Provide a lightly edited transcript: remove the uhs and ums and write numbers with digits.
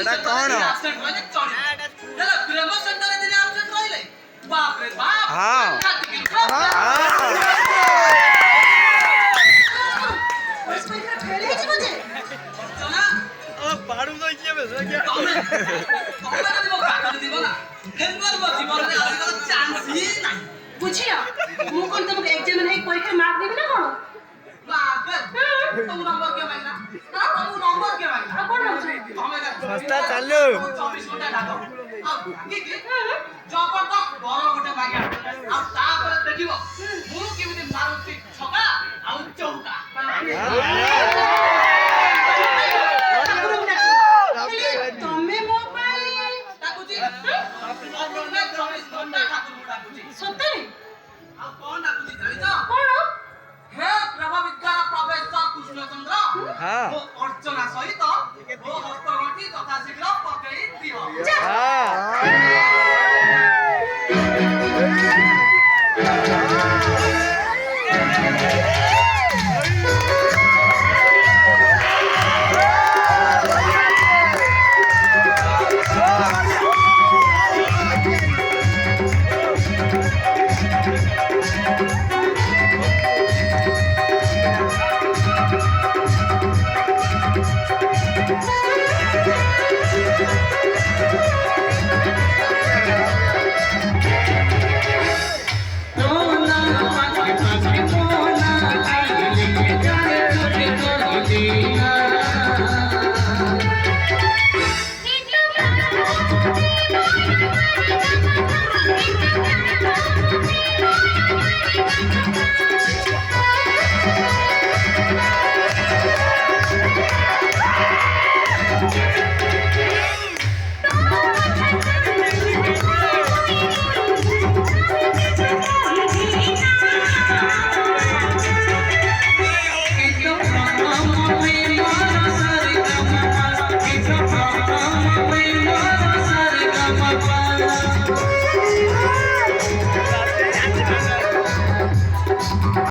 एटा कौन एब्सेंट रहिले चढी हेलो प्रेम सेन्टर दिने एब्सेंट रहिले बाप रे बाप हाँ बस परीक्षा फेल ହେଇଛି ବୋଧେ चला पाड़ू तो ये बस क्या तमे দিব কাকা দিব না হেলবার জীবনে আর চান্স হি নাই ବୁଝିଲ ମୁଁ କଣ ତମକୁ ଏକ୍ସାମ୍ ନେଇ ପରୀକ୍ଷା ମାର୍କ ଦେବି ନା କଣ बाप रे तुम नंबर के माइला ना तुम नंबर के माइला ଆଉ କଣ ହଉଛି सस्ता चालू 24 घंटा डाको की जबरदस्त घर गोटे मागिया आ तापर देखिबो मु केमिति मारुति छका आ चौका ତମେ ମୋ ପାଇଁ डाकुची ठाकुर ने 24 घंटा ठाकुर को डाकुची ସତରେ आ कौन डाकुची जानि तो କଣ हे ब्रह्म विद्या प्रोफेसर कृष्णचंद्र हाँ। वो अर्चना सहित वो हस्तगंठी तथा शीघ्र पकई दियो हाँ